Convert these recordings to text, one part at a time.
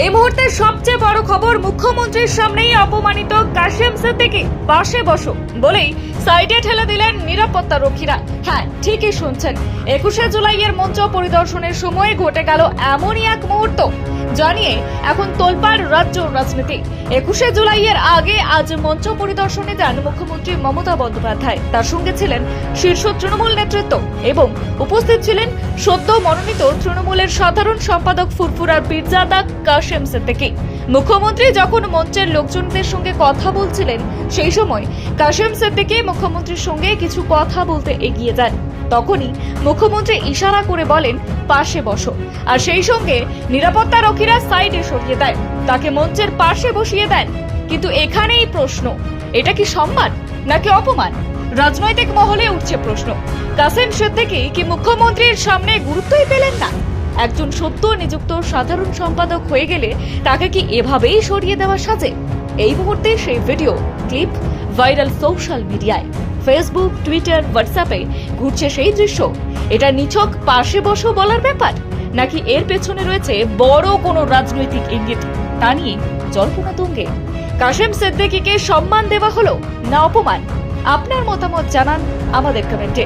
এই মুহূর্তে সবচেয়ে বড় খবর, মুখ্যমন্ত্রীর সামনেই অপমানিত কাশেম সিদ্দিকী। পাশে বসো বলেই সাইডে ঠেলে দিলেন নিরাপত্তা রক্ষীরা। হ্যাঁ, ঠিকই শুনছেন, 21শে জুলাইয়ের মঞ্চ পরিদর্শনের সময় ঘটে গেল এমনই এক মুহূর্ত জানিয়ে এখন তোলপাড় রাজ্য রাজনীতি। 21শে জুলাইয়ের আগে আজ মঞ্চ পরিদর্শনে যান মুখ্যমন্ত্রী মমতা বন্দ্যোপাধ্যায়। তার সঙ্গে ছিলেন শীর্ষ তৃণমূল নেতৃত্ব এবং উপস্থিত ছিলেন সদ্য মনোনীত তৃণমূলের সাধারণ সম্পাদক ফুরফুরার পীরজাদা কাশেম সিদ্দিকী। মুখ্যমন্ত্রী যখন মঞ্চের লোকজনদের সঙ্গে কথা বলছিলেন, সেই সময় কাশেম সিদ্দিকী মুখ্যমন্ত্রীর সঙ্গে কিছু কথা বলতে এগিয়ে যান। তখনই মুখ্যমন্ত্রী ইশারা করে বলেন, পাশে বসো, আর সেই সঙ্গে নিরাপত্তা রক্ষীরা সাইডে সরিয়ে দেয়, তাকে মঞ্চের পাশে বসিয়ে দেন। কিন্তু এখানেই প্রশ্ন, এটা কি সম্মান নাকি অপমান? রাজনৈতিক মহলে উঠছে প্রশ্ন, কাশেম সিদ্দিকী কি মুখ্যমন্ত্রীর সামনে গুরুত্বই পেলেন না? একজন সদ্য নিযুক্ত সাধারণ সম্পাদক হয়ে গেলে তাকে কি এভাবেই সরিয়ে দেওয়া সাজে? এই মুহূর্তে সেই ভিডিও ক্লিপ ভাইরাল সোশ্যাল মিডিয়ায়, ফেসবুক, টুইটার, হোয়াটসঅ্যাপে ঘুরছে সেই দৃশ্য। এটা নিছক পাশে বসো বলার ব্যাপার, নাকি এর পেছনে রয়েছে বড় কোনো রাজনৈতিক ইঙ্গিত? তা নিয়ে জল্পনা তুঙ্গে। কাশেম সিদ্দিকীকে সম্মান দেওয়া হলো না অপমান? আপনার মতামত জানান আমাদের কমেন্টে।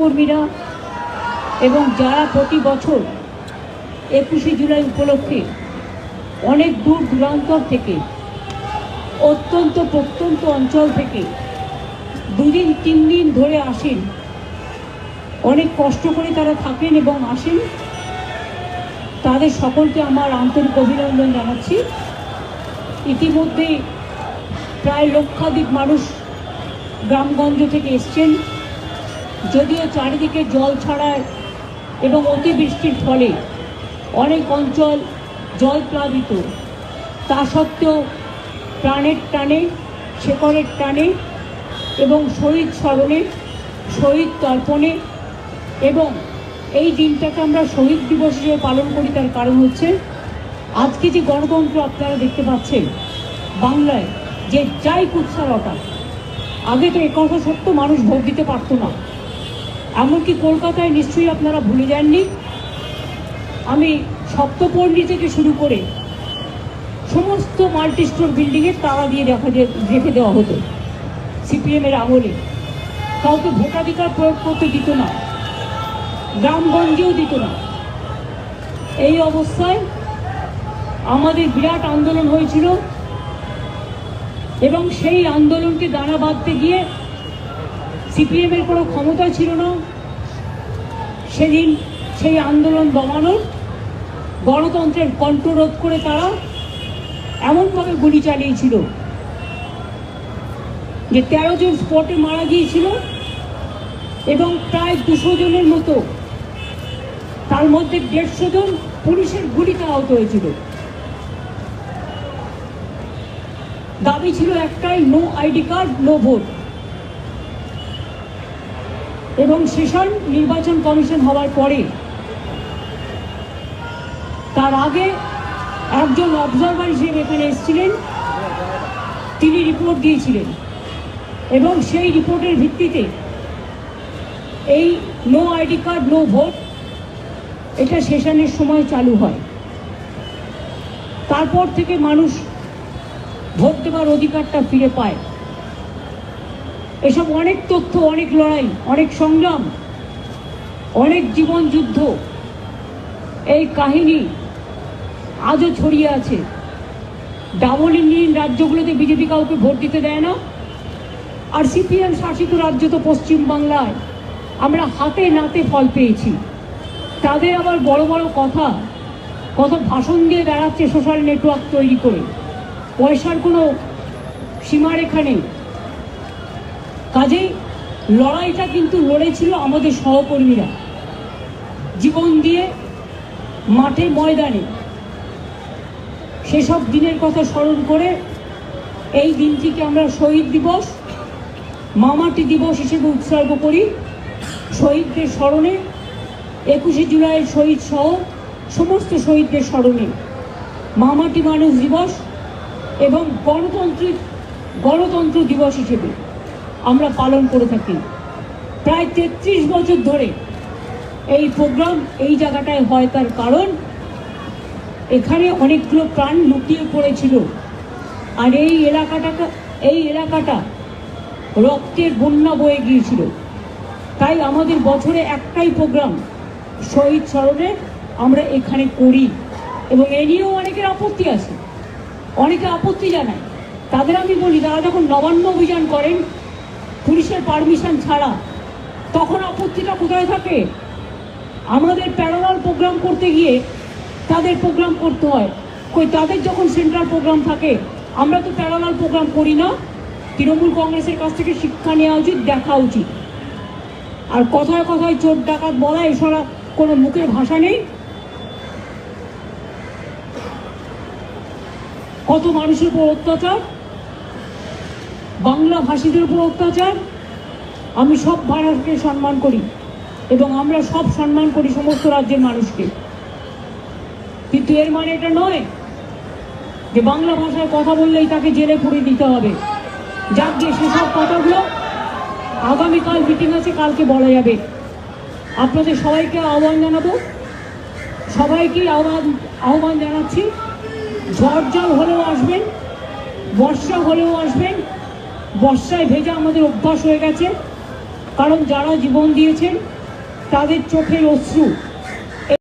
কর্মীরা এবং যারা প্রতি বছর 21শে জুলাই উপলক্ষে অনেক দূর দূরান্তর থেকে, অত্যন্ত প্রত্যন্ত অঞ্চল থেকে 2 দিন 3 দিন ধরে আসেন, অনেক কষ্ট করে তারা থাকেন এবং আসেন, তাদের সকলকে আমার আন্তরিক অভিনন্দন জানাচ্ছি। ইতিমধ্যে প্রায় লক্ষাধিক মানুষ গ্রামগঞ্জ থেকে এসছেন। যদিও চারিদিকে জল ছাড়ায় এবং অতিবৃষ্টির ফলে অনেক অঞ্চল জল প্লাবিত, তা সত্ত্বেও প্রাণের টানে, শেকড়ের টানে এবং শহীদ স্মরণে, শহীদ তর্পণে এবং এই দিনটাকে আমরা শহীদ দিবস হিসেবে পালন করি। তার কারণ হচ্ছে আজকে যে গণতন্ত্র আপনারা দেখতে পাচ্ছেন বাংলায়, যে যাই কুৎসারতা, আগে তো একথা সত্য, মানুষ ভোট দিতে পারতো না। এমনকি কলকাতায় নিশ্চয়ই আপনারা ভুলে যাননি, আমি সপ্তপল্লী থেকে শুরু করে সমস্ত মাল্টি স্টোর বিল্ডিংয়ে তালা দিয়ে রেখে দেওয়া হতো। সিপিএমের আমলে কাউকে ভোটাধিকার প্রয়োগ করতে দিত না, গ্রামগঞ্জেও দিত না। এই অবস্থায় আমাদের বিরাট আন্দোলন হয়েছিল এবং সেই আন্দোলনকে দানা বাঁধতে গিয়ে সিপিএমের কোনো ক্ষমতা ছিল না সেদিন সেই আন্দোলন দমানোর। গণতন্ত্রের কণ্ঠরোধ করে তারা এমনভাবে গুলি চালিয়েছিল যে 13 জন স্পটে মারা গিয়েছিল এবং প্রায় 200 জনের মতো, তার মধ্যে 150 জন পুলিশের গুলিতে আহত হয়েছিল। দাবি ছিল একটাই, no ID card, no vote. এবং সেশন নির্বাচন কমিশন হওয়ার পরে, তার আগে একজন অবজারভার হিসেবে এখানে এসেছিলেন, তিনি রিপোর্ট দিয়েছিলেন এবং সেই রিপোর্টের ভিত্তিতে এই no ID card no vote এটা সেশনের সময় চালু হয়। তারপর থেকে মানুষ ভোট দেওয়ার অধিকারটা ফিরে পায়। এসব অনেক তথ্য, অনেক লড়াই, অনেক সংগ্রাম, অনেক জীবন যুদ্ধ, এই কাহিনী আজও ছড়িয়ে আছে। ডাবল ইঞ্জিন রাজ্যগুলোতে বিজেপি কাউকে ভোট দিতে দেয় না, আর সিপিএম শাসিত রাজ্য তো পশ্চিমবাংলায় আমরা হাতে নাতে ফল পেয়েছি। তাদের আবার বড় বড় কথা, কত ভাষণ দিয়ে বেড়াচ্ছে সোশ্যাল নেটওয়ার্ক তৈরি করে, পয়সার কোনো সীমারেখা নেই। কাজেই লড়াইটা কিন্তু লড়েছিল আমাদের সহকর্মীরা জীবন দিয়ে মাঠে ময়দানে। সেসব দিনের কথা স্মরণ করে এই দিনটিকে আমরা শহীদ দিবস, মামাটি দিবস হিসেবে উৎসর্গ করি। শহীদদের স্মরণে, 21শে জুলাইয়ের শহীদ সহ সমস্ত শহীদদের স্মরণে মামাটি মানুষ দিবস এবং গণতন্ত্র দিবস হিসেবে আমরা পালন করে থাকি। প্রায় 33 বছর ধরে এই প্রোগ্রাম এই জায়গাটায় হয়, তার কারণ এখানে অনেকগুলো প্রাণ লুকিয়ে পড়েছিল। আর এই এলাকাটা রক্তের বন্যা বয়ে গিয়েছিল। তাই আমাদের বছরে একটাই প্রোগ্রাম শহীদ স্মরণে আমরা এখানে করি। এবং এ নিয়েও অনেকের আপত্তি আছে, অনেকে আপত্তি জানায়। তাদের আমি বলি, তারা যখন নবান্ন অভিযান করেন পুলিশের পারমিশন ছাড়া, তখন আপত্তিটা কোথায় থাকে? আমাদের প্যারালাল প্রোগ্রাম করতে গিয়ে তাদের প্রোগ্রাম করতে হয়। তাদের যখন সেন্ট্রাল প্রোগ্রাম থাকে, আমরা তো প্যারালাল প্রোগ্রাম করি না। তৃণমূল কংগ্রেসের কাছ থেকে শিক্ষা নেওয়া উচিত, দেখা উচিত। আর কথায় কথায় চোর ডাকাত বলা এছাড়া কোনো মুখের ভাষা নেই। কত মানুষের উপর অত্যাচার, বাংলা ভাষীদের উপর অত্যাচার। আমি সব ভাষাকে সম্মান করি এবং আমরা সব সম্মান করি সমস্ত রাজ্যের মানুষকে, কিন্তু এর মানে এটা নয় যে বাংলা ভাষায় কথা বললেই তাকে জেলে পুরে দিতে হবে। যাক গিয়ে সেসব কথাগুলো আগামীকাল মিটিং আছে, কালকে বলা যাবে। আপনাদের সবাইকে আহ্বান জানাবো, সবাইকেই আহ্বান জানাচ্ছি, ঝড় জল হলেও আসবেন, বর্ষা হলেও আসবেন। বর্ষায় ভেজা আমাদের অভ্যাস হয়ে গেছে, কারণ যারা জীবন দিয়েছেন তাদের চোখের অশ্রু